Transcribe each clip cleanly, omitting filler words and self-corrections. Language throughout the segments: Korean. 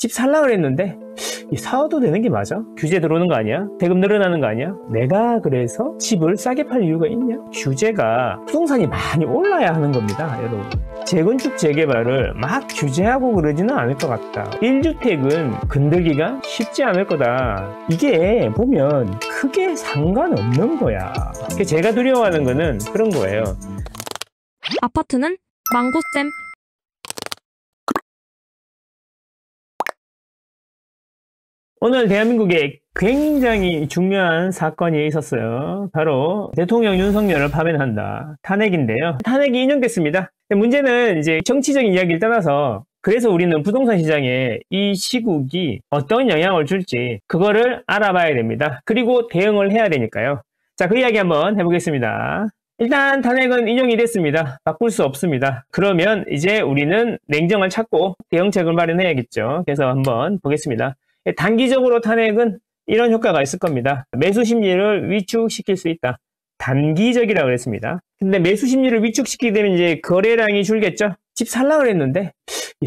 집 살라 그랬는데 사도 되는 게 맞아? 규제 들어오는 거 아니야? 대금 늘어나는 거 아니야? 내가 그래서 집을 싸게 팔 이유가 있냐? 규제가 부동산이 많이 올라야 하는 겁니다, 여러분. 재건축 재개발을 막 규제하고 그러지는 않을 것 같다. 1주택은 건들기가 쉽지 않을 거다. 이게 보면 크게 상관없는 거야. 제가 두려워하는 거는 그런 거예요. 아파트는 망고쌤. 오늘 대한민국에 굉장히 중요한 사건이 있었어요. 바로 대통령 윤석열을 파면한다. 탄핵인데요. 탄핵이 인용됐습니다. 문제는 이제 정치적인 이야기를 떠나서 그래서 우리는 부동산 시장에 이 시국이 어떤 영향을 줄지 그거를 알아봐야 됩니다. 그리고 대응을 해야 되니까요. 자, 그 이야기 한번 해보겠습니다. 일단 탄핵은 인용이 됐습니다. 바꿀 수 없습니다. 그러면 이제 우리는 냉정을 찾고 대응책을 마련해야겠죠. 그래서 한번 보겠습니다. 단기적으로 탄핵은 이런 효과가 있을 겁니다. 매수 심리를 위축시킬 수 있다. 단기적이라고 그랬습니다. 근데 매수 심리를 위축시키게 되면 이제 거래량이 줄겠죠? 집 살라 그랬는데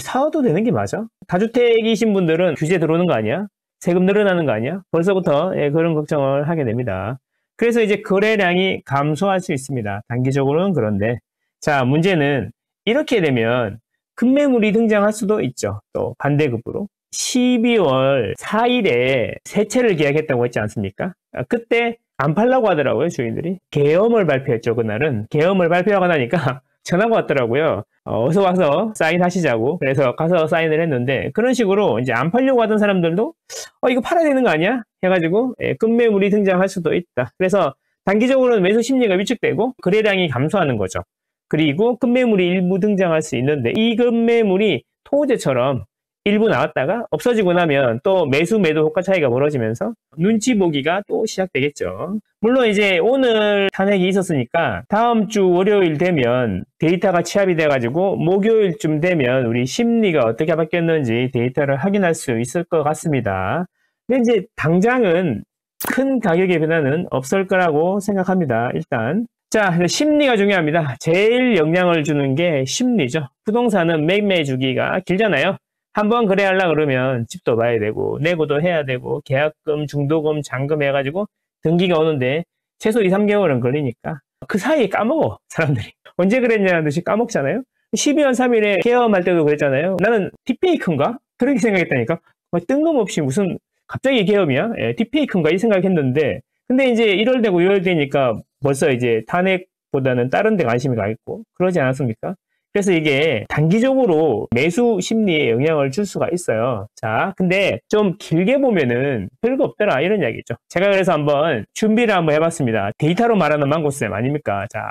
사도 되는 게 맞아? 다주택이신 분들은 규제 들어오는 거 아니야? 세금 늘어나는 거 아니야? 벌써부터 그런 걱정을 하게 됩니다. 그래서 이제 거래량이 감소할 수 있습니다. 단기적으로는 그런데. 자, 문제는 이렇게 되면 급매물이 등장할 수도 있죠. 또 반대급부로. 12월 4일에 새 채를 계약했다고 했지 않습니까? 그때 안 팔라고 하더라고요, 주인들이. 계엄을 발표했죠, 그날은. 계엄을 발표하고 나니까 전화가 왔더라고요. 어서 와서 사인하시자고. 그래서 가서 사인을 했는데, 그런 식으로 이제 안 팔려고 하던 사람들도, 이거 팔아야 되는 거 아니야? 해가지고, 급매물이 등장할 수도 있다. 그래서 단기적으로는 매수 심리가 위축되고, 거래량이 감소하는 거죠. 그리고 급매물이 일부 등장할 수 있는데, 이 급매물이 토지처럼 일부 나왔다가 없어지고 나면 또 매수 매도 효과 차이가 벌어지면서 눈치 보기가 또 시작되겠죠. 물론 이제 오늘 탄핵이 있었으니까 다음 주 월요일 되면 데이터가 취합이 돼가지고 목요일쯤 되면 우리 심리가 어떻게 바뀌었는지 데이터를 확인할 수 있을 것 같습니다. 근데 이제 당장은 큰 가격의 변화는 없을 거라고 생각합니다. 일단 자, 심리가 중요합니다. 제일 영향을 주는 게 심리죠. 부동산은 매매 주기가 길잖아요. 한번 거래하려고 그러면 집도 봐야 되고 내고도 해야 되고 계약금, 중도금, 잔금 해가지고 등기가 오는데 최소 2, 3개월은 걸리니까 그 사이에 까먹어, 사람들이. 언제 그랬냐는 듯이 까먹잖아요. 12월 3일에 계엄할 때도 그랬잖아요. 나는 딥페이크인가? 그렇게 생각했다니까. 뜬금없이 무슨 갑자기 계엄이야? 딥페이크인가? 이 생각했는데 근데 이제 1월 되고 2월 되니까 벌써 이제 탄핵보다는 다른 데 관심이 가 있고 그러지 않았습니까? 그래서 이게 단기적으로 매수 심리에 영향을 줄 수가 있어요. 자, 근데 좀 길게 보면은 별거 없더라 이런 이야기죠. 제가 그래서 한번 준비를 한번 해봤습니다. 데이터로 말하는 망고쌤 아닙니까? 자,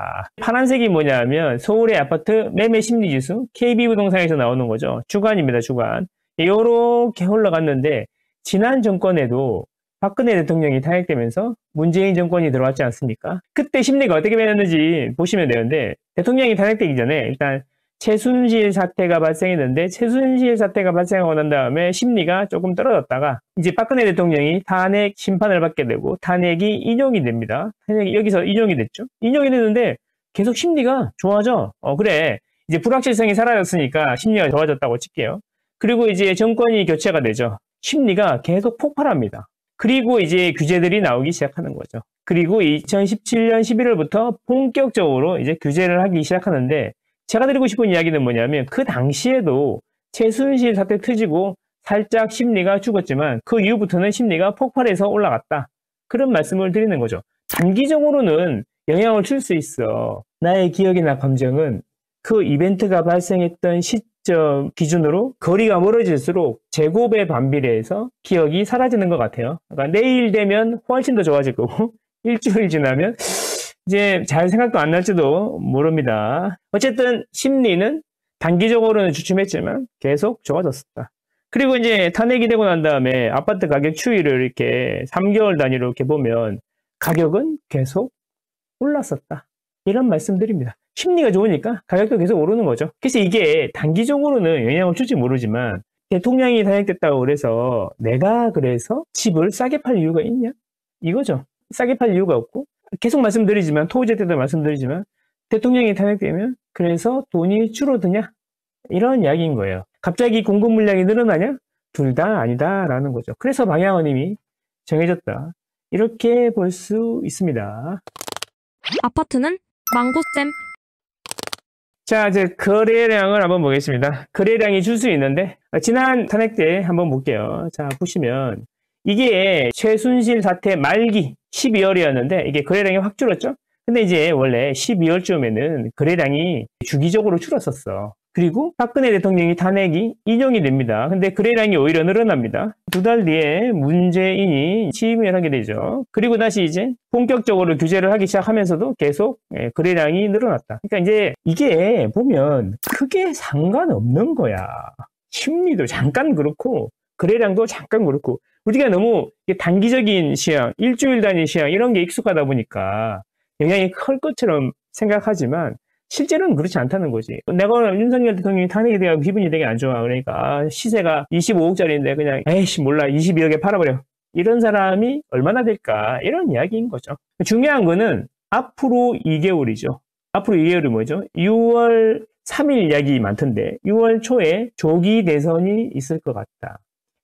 파란색이 뭐냐면 서울의 아파트 매매 심리 지수 KB부동산에서 나오는 거죠. 주간입니다, 주간. 요렇게 흘러갔는데 지난 정권에도 박근혜 대통령이 탄핵되면서 문재인 정권이 들어왔지 않습니까? 그때 심리가 어떻게 변했는지 보시면 되는데 대통령이 탄핵되기 전에 일단 최순실 사태가 발생했는데 최순실 사태가 발생하고 난 다음에 심리가 조금 떨어졌다가 이제 박근혜 대통령이 탄핵 심판을 받게 되고 탄핵이 인용이 됩니다. 탄핵이 여기서 인용이 됐죠. 인용이 됐는데 계속 심리가 좋아져. 그래. 이제 불확실성이 사라졌으니까 심리가 좋아졌다고 칠게요. 그리고 이제 정권이 교체가 되죠. 심리가 계속 폭발합니다. 그리고 이제 규제들이 나오기 시작하는 거죠. 그리고 2017년 11월부터 본격적으로 이제 규제를 하기 시작하는데 제가 드리고 싶은 이야기는 뭐냐면 그 당시에도 최순실 사태 터지고 살짝 심리가 죽었지만 그 이후부터는 심리가 폭발해서 올라갔다. 그런 말씀을 드리는 거죠. 단기적으로는 영향을 줄 수 있어. 나의 기억이나 감정은 그 이벤트가 발생했던 시점 기준으로 거리가 멀어질수록 제곱에 반비례해서 기억이 사라지는 것 같아요. 그러니까 내일 되면 훨씬 더 좋아질 거고 일주일 지나면 이제 잘 생각도 안 날지도 모릅니다. 어쨌든 심리는 단기적으로는 주춤했지만 계속 좋아졌었다. 그리고 이제 탄핵이 되고 난 다음에 아파트 가격 추이를 이렇게 3개월 단위로 이렇게 보면 가격은 계속 올랐었다. 이런 말씀드립니다. 심리가 좋으니까 가격도 계속 오르는 거죠. 그래서 이게 단기적으로는 영향을 줄지 모르지만 대통령이 탄핵됐다고 그래서 내가 그래서 집을 싸게 팔 이유가 있냐? 이거죠. 싸게 팔 이유가 없고 계속 말씀드리지만 토지제 때도 말씀드리지만 대통령이 탄핵되면 그래서 돈이 줄어드냐? 이런 이야기인 거예요. 갑자기 공급 물량이 늘어나냐? 둘 다 아니다라는 거죠. 그래서 방향은 이미 정해졌다. 이렇게 볼 수 있습니다. 아파트는 망고쌤. 자, 이제 거래량을 한번 보겠습니다. 거래량이 줄 수 있는데 지난 탄핵 때 한번 볼게요. 자, 보시면 이게 최순실 사태 말기 12월이었는데 이게 거래량이 확 줄었죠. 근데 이제 원래 12월쯤에는 거래량이 주기적으로 줄었었어. 그리고 박근혜 대통령이 탄핵이 인용이 됩니다. 근데 거래량이 오히려 늘어납니다. 2달 뒤에 문재인이 취임을 하게 되죠. 그리고 다시 이제 본격적으로 규제를 하기 시작하면서도 계속 거래량이 늘어났다. 그러니까 이제 이게 보면 크게 상관없는 거야. 심리도 잠깐 그렇고 거래량도 잠깐 그렇고 우리가 너무 단기적인 시향, 일주일 단위 시향 이런 게 익숙하다 보니까 영향이 클 것처럼 생각하지만 실제로는 그렇지 않다는 거지. 내가 윤석열 대통령이 탄핵이 돼서 기분이 되게 안 좋아. 그러니까 시세가 25억짜리인데 그냥 에이씨 몰라 22억에 팔아버려. 이런 사람이 얼마나 될까? 이런 이야기인 거죠. 중요한 거는 앞으로 2개월이죠. 앞으로 2개월이 뭐죠? 6월 3일 이야기 많던데 6월 초에 조기 대선이 있을 것 같다.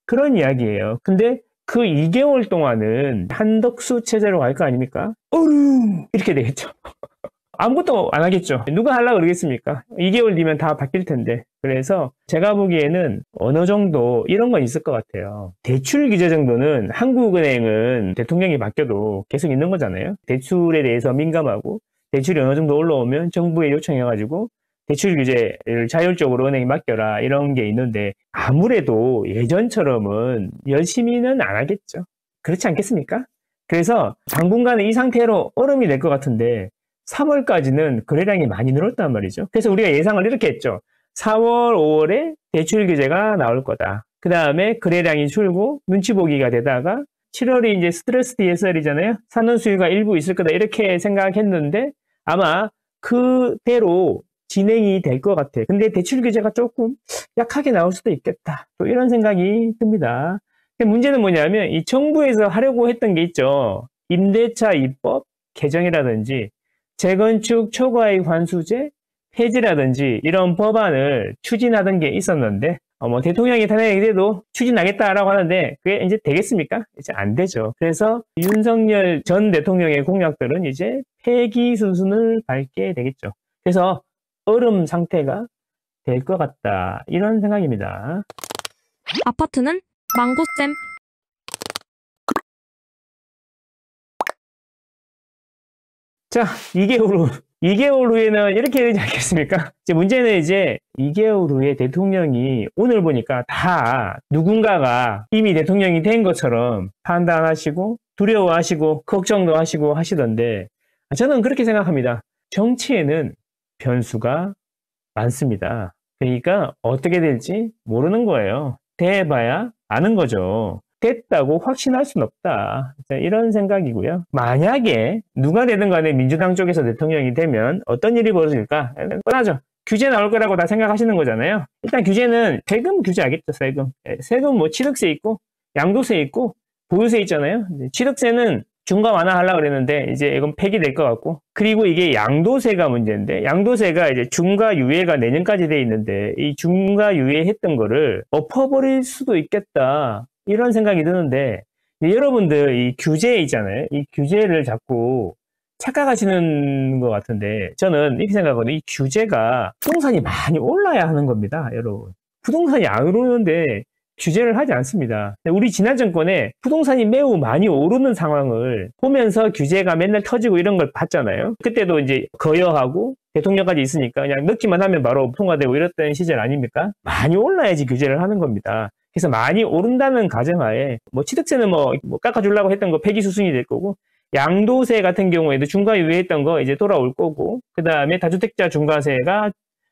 그런 이야기예요. 근데 그 2개월 동안은 한덕수 체제로 갈 거 아닙니까? 어르 이렇게 되겠죠. 아무것도 안 하겠죠. 누가 하려고 그러겠습니까? 2개월 뒤면 다 바뀔 텐데. 그래서 제가 보기에는 어느 정도 이런 건 있을 것 같아요. 대출 규제 정도는 한국은행은 대통령이 바뀌어도 계속 있는 거잖아요. 대출에 대해서 민감하고 대출이 어느 정도 올라오면 정부에 요청해가지고 대출 규제를 자율적으로 은행이 맡겨라 이런 게 있는데 아무래도 예전처럼은 열심히는 안 하겠죠. 그렇지 않겠습니까? 그래서 당분간은 이 상태로 얼음이 될 것 같은데 3월까지는 거래량이 많이 늘었단 말이죠. 그래서 우리가 예상을 이렇게 했죠. 4월, 5월에 대출 규제가 나올 거다. 그 다음에 거래량이 줄고 눈치 보기가 되다가 7월이 이제 스트레스 DSR이잖아요. 산업수요가 일부 있을 거다. 이렇게 생각했는데 아마 그대로 진행이 될 것 같아. 근데 대출 규제가 조금 약하게 나올 수도 있겠다. 또 이런 생각이 듭니다. 문제는 뭐냐면 이 정부에서 하려고 했던 게 있죠. 임대차 입법 개정이라든지 재건축 초과이익 환수제 폐지라든지 이런 법안을 추진하던 게 있었는데 뭐 대통령이 탄핵이 돼도 추진하겠다라고 하는데 그게 이제 되겠습니까? 이제 안 되죠. 그래서 윤석열 전 대통령의 공약들은 이제 폐기 수순을 밟게 되겠죠. 그래서 얼음 상태가 될 것 같다. 이런 생각입니다. 아파트는 망고쌤. 자, 2개월 후에는 이렇게 되지 않겠습니까? 이제 문제는 이제 2개월 후에 대통령이 오늘 보니까 다 누군가가 이미 대통령이 된 것처럼 판단하시고 두려워하시고 걱정도 하시고 하시던데 저는 그렇게 생각합니다. 정치에는 변수가 많습니다. 그러니까 어떻게 될지 모르는 거예요. 돼봐야 아는 거죠. 됐다고 확신할 수는 없다. 이런 생각이고요. 만약에 누가 되든 간에 민주당 쪽에서 대통령이 되면 어떤 일이 벌어질까? 뻔하죠. 규제 나올 거라고 다 생각하시는 거잖아요. 일단 규제는 세금 규제 알겠죠? 세금 뭐 취득세 있고 양도세 있고 보유세 있잖아요. 취득세는 중과 완화하려고 그랬는데 이제 이건 폐기될 것 같고 그리고 이게 양도세가 문제인데 양도세가 이제 중과 유예가 내년까지 돼 있는데 이 중과 유예했던 거를 엎어버릴 수도 있겠다. 이런 생각이 드는데 여러분들 이 규제 있잖아요. 이 규제를 자꾸 착각하시는 것 같은데 저는 이렇게 생각하거든요. 이 규제가 부동산이 많이 올라야 하는 겁니다. 여러분. 부동산이 안 오르는데 규제를 하지 않습니다. 우리 지난 정권에 부동산이 매우 많이 오르는 상황을 보면서 규제가 맨날 터지고 이런 걸 봤잖아요. 그때도 이제 거여하고 대통령까지 있으니까 그냥 넣기만 하면 바로 통과되고 이랬던 시절 아닙니까? 많이 올라야지 규제를 하는 겁니다. 그래서 많이 오른다는 가정하에 뭐 취득세는 뭐 깎아주려고 했던 거 폐기 수순이 될 거고 양도세 같은 경우에도 중과 유예했던 거 이제 돌아올 거고 그 다음에 다주택자 중과세가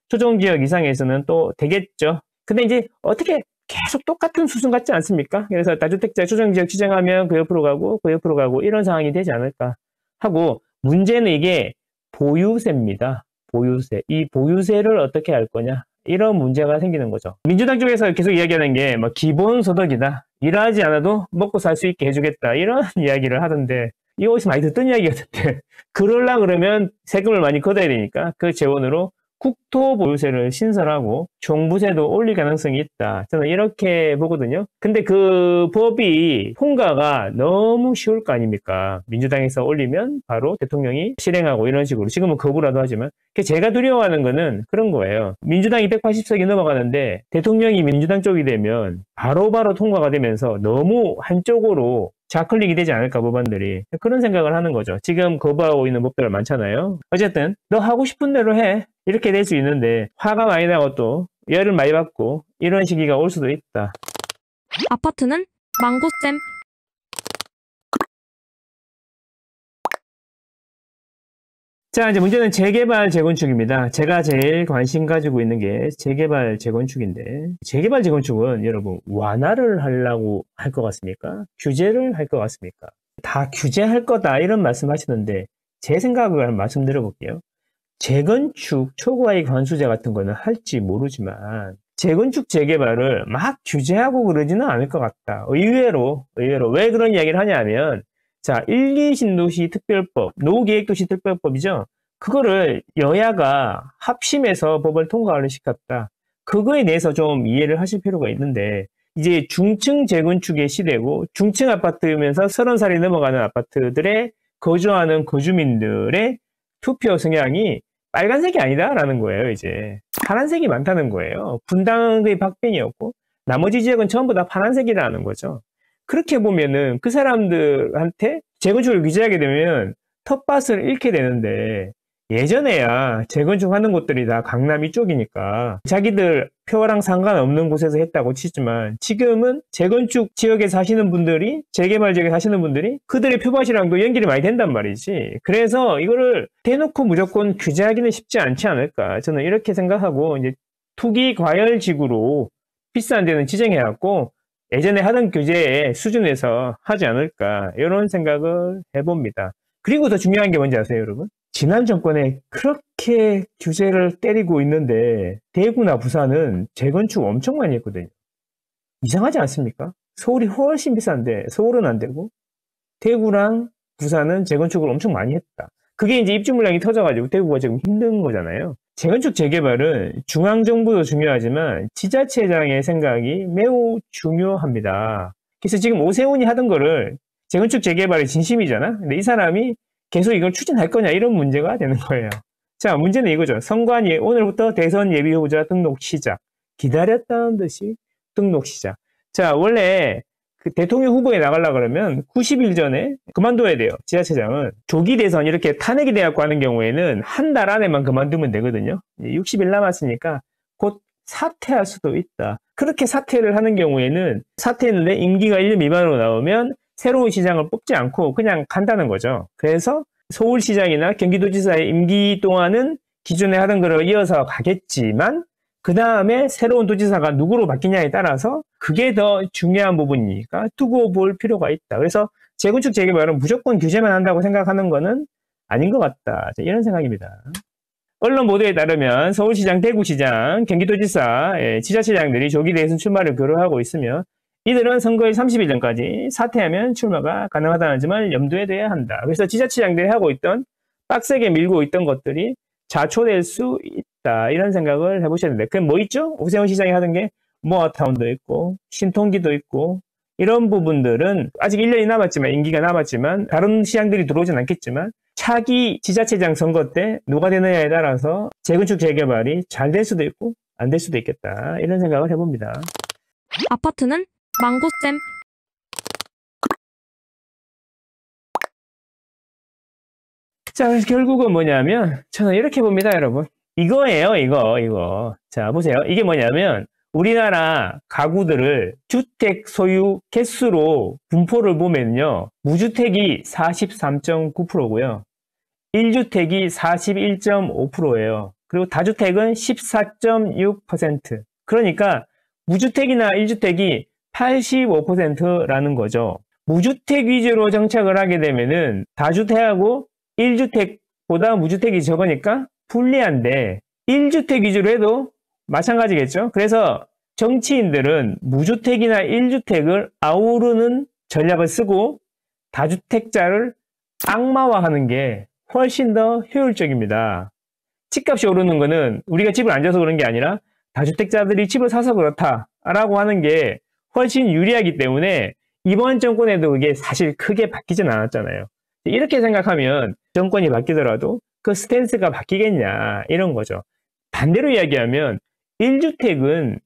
초정지역 이상에서는 또 되겠죠. 근데 이제 어떻게 계속 똑같은 수순 같지 않습니까? 그래서 다주택자 초정지역 지정하면 그 옆으로 가고 그 옆으로 가고 이런 상황이 되지 않을까 하고 문제는 이게 보유세입니다. 보유세. 이 보유세를 어떻게 할 거냐? 이런 문제가 생기는 거죠. 민주당 쪽에서 계속 이야기하는 게 뭐 기본소득이다. 일하지 않아도 먹고 살 수 있게 해주겠다. 이런 이야기를 하던데 이거 어디서 많이 듣던 이야기 같은데 그러려고 그러면 세금을 많이 걷어야 되니까 그 재원으로 국토보유세를 신설하고 종부세도 올릴 가능성이 있다. 저는 이렇게 보거든요. 근데 그 법이 통과가 너무 쉬울 거 아닙니까? 민주당에서 올리면 바로 대통령이 실행하고 이런 식으로. 지금은 거부라도 하지만. 제가 두려워하는 거는 그런 거예요. 민주당이 180석이 넘어가는데 대통령이 민주당 쪽이 되면 바로바로 통과가 되면서 너무 한쪽으로 좌클릭이 되지 않을까, 법안들이. 그런 생각을 하는 거죠. 지금 거부하고 있는 법들 많잖아요. 어쨌든 너 하고 싶은 대로 해. 이렇게 될 수 있는데 화가 많이 나고 또 열을 많이 받고 이런 시기가 올 수도 있다. 아파트는 망고쌤. 자, 이제 문제는 재개발, 재건축입니다. 제가 제일 관심 가지고 있는 게 재개발, 재건축인데, 재개발, 재건축은 여러분 완화를 하려고 할 것 같습니까? 규제를 할 것 같습니까? 다 규제할 거다 이런 말씀 하시는데 제 생각을 말씀드려볼게요. 재건축 초과이익 환수제 같은 거는 할지 모르지만 재건축 재개발을 막 규제하고 그러지는 않을 것 같다. 의외로 왜 그런 이야기를 하냐면, 자, 1, 2 신도시 특별법, 노후계획도시 특별법이죠. 그거를 여야가 합심해서 법을 통과를 시켰다. 그거에 대해서 좀 이해를 하실 필요가 있는데, 이제 중층 재건축의 시대고 중층 아파트면서 30살이 넘어가는 아파트들에 거주하는 거주민들의 투표 성향이 빨간색이 아니다라는 거예요. 이제 파란색이 많다는 거예요. 분당의 박빙이었고 나머지 지역은 전부 다 파란색이라는 거죠. 그렇게 보면은 그 사람들한테 재건축을 규제하게 되면 텃밭을 잃게 되는데, 예전에야 재건축하는 곳들이 다 강남 이쪽이니까 자기들 표랑 상관없는 곳에서 했다고 치지만 지금은 재건축 지역에 사시는 분들이, 재개발 지역에 사시는 분들이 그들의 표밭이랑도 연결이 많이 된단 말이지. 그래서 이거를 대놓고 무조건 규제하기는 쉽지 않지 않을까, 저는 이렇게 생각하고, 이제 투기 과열지구로 비싼 데는 지정해갖고 예전에 하던 규제의 수준에서 하지 않을까, 이런 생각을 해봅니다. 그리고 더 중요한 게 뭔지 아세요, 여러분? 지난 정권에 그렇게 규제를 때리고 있는데 대구나 부산은 재건축 엄청 많이 했거든요. 이상하지 않습니까? 서울이 훨씬 비싼데 서울은 안 되고 대구랑 부산은 재건축을 엄청 많이 했다. 그게 이제 입주 물량이 터져가지고 대구가 지금 힘든 거잖아요. 재건축 재개발은 중앙정부도 중요하지만 지자체장의 생각이 매우 중요합니다. 그래서 지금 오세훈이 하던 거를 재건축 재개발의 진심이잖아. 근데 이 사람이 계속 이걸 추진할 거냐, 이런 문제가 되는 거예요. 자, 문제는 이거죠. 선관위 오늘부터 대선 예비후보자 등록 시작. 기다렸다는 듯이 등록 시작. 자, 원래 그 대통령 후보에 나가려고 그러면 90일 전에 그만둬야 돼요. 지자체장은. 조기 대선 이렇게 탄핵이 돼갖고 하는 경우에는 한 달 안에만 그만두면 되거든요. 60일 남았으니까 곧 사퇴할 수도 있다. 그렇게 사퇴를 하는 경우에는, 사퇴했는데 임기가 1년 미만으로 나오면 새로운 시장을 뽑지 않고 그냥 간다는 거죠. 그래서 서울시장이나 경기도지사의 임기 동안은 기존에 하던 거를 이어서 가겠지만 그 다음에 새로운 도지사가 누구로 바뀌냐에 따라서 그게 더 중요한 부분이니까 두고 볼 필요가 있다. 그래서 재건축 재개발은 무조건 규제만 한다고 생각하는 거는 아닌 것 같다. 이런 생각입니다. 언론 보도에 따르면 서울시장, 대구시장, 경기도지사, 지자체장들이 조기 대선 출마를 고려하고 있으며 이들은 선거일 30일 전까지 사퇴하면 출마가 가능하다는 점을 염두에 둬야 한다. 그래서 지자체장들이 하고 있던, 빡세게 밀고 있던 것들이 자초될 수 있다. 이런 생각을 해보셔야 됩니다. 그럼 뭐 있죠? 오세훈 시장이 하던 게 모아타운도 있고 신통기도 있고, 이런 부분들은 아직 1년이 남았지만, 임기가 남았지만 다른 시장들이 들어오진 않겠지만 차기 지자체장 선거 때 누가 되느냐에 따라서 재건축 재개발이 잘 될 수도 있고 안 될 수도 있겠다. 이런 생각을 해봅니다. 아파트는 망고쌤. 자, 그래서 결국은 뭐냐면 저는 이렇게 봅니다, 여러분. 이거예요, 이거. 자, 보세요. 이게 뭐냐면 우리나라 가구들을 주택 소유 개수로 분포를 보면요, 무주택이 43.9%고요. 1주택이 41.5%예요. 그리고 다주택은 14.6%. 그러니까 무주택이나 1주택이 85%라는 거죠. 무주택 위주로 정착을 하게 되면은 다주택하고 1주택보다 무주택이 적으니까 불리한데 1주택 위주로 해도 마찬가지겠죠. 그래서 정치인들은 무주택이나 1주택을 아우르는 전략을 쓰고 다주택자를 악마화하는 게 훨씬 더 효율적입니다. 집값이 오르는 거는 우리가 집을 안 줘서 그런 게 아니라 다주택자들이 집을 사서 그렇다라고 하는 게 훨씬 유리하기 때문에 이번 정권에도 그게 사실 크게 바뀌진 않았잖아요. 이렇게 생각하면 정권이 바뀌더라도 그 스탠스가 바뀌겠냐 이런 거죠. 반대로 이야기하면 1주택은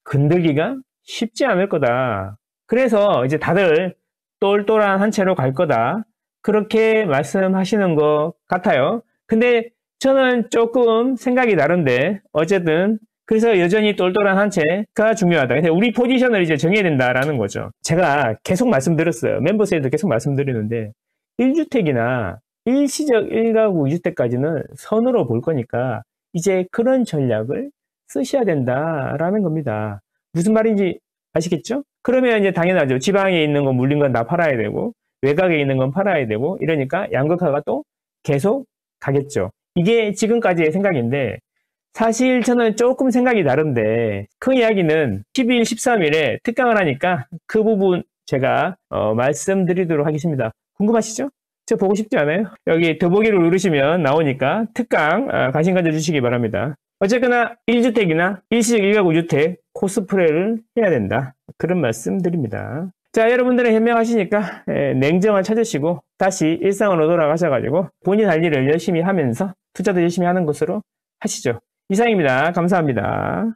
건들기가 쉽지 않을 거다. 그래서 이제 다들 똘똘한 한 채로 갈 거다. 그렇게 말씀하시는 것 같아요. 근데 저는 조금 생각이 다른데 어쨌든 그래서 여전히 똘똘한 한 채가 중요하다. 근데 우리 포지션을 이제 정해야 된다라는 거죠. 제가 계속 말씀드렸어요. 멤버스에도 계속 말씀드리는데 1주택이나 일시적 1가구 2주택까지는 선으로 볼 거니까 이제 그런 전략을 쓰셔야 된다라는 겁니다. 무슨 말인지 아시겠죠? 그러면 이제 당연하죠. 지방에 있는 거 물린 건 다 팔아야 되고 외곽에 있는 건 팔아야 되고 이러니까 양극화가 또 계속 가겠죠. 이게 지금까지의 생각인데 사실 저는 조금 생각이 다른데 그 이야기는 12일, 13일에 특강을 하니까 그 부분 제가 말씀드리도록 하겠습니다. 궁금하시죠? 저 보고 싶지 않아요? 여기 더보기를 누르시면 나오니까 특강 관심 가져주시기 바랍니다. 어쨌거나 1주택이나 일시적 1가구 주택 코스프레를 해야 된다. 그런 말씀 드립니다. 자, 여러분들은 현명하시니까 냉정을 찾으시고 다시 일상으로 돌아가셔가지고 본인 할 일을 열심히 하면서 투자도 열심히 하는 것으로 하시죠. 이상입니다. 감사합니다.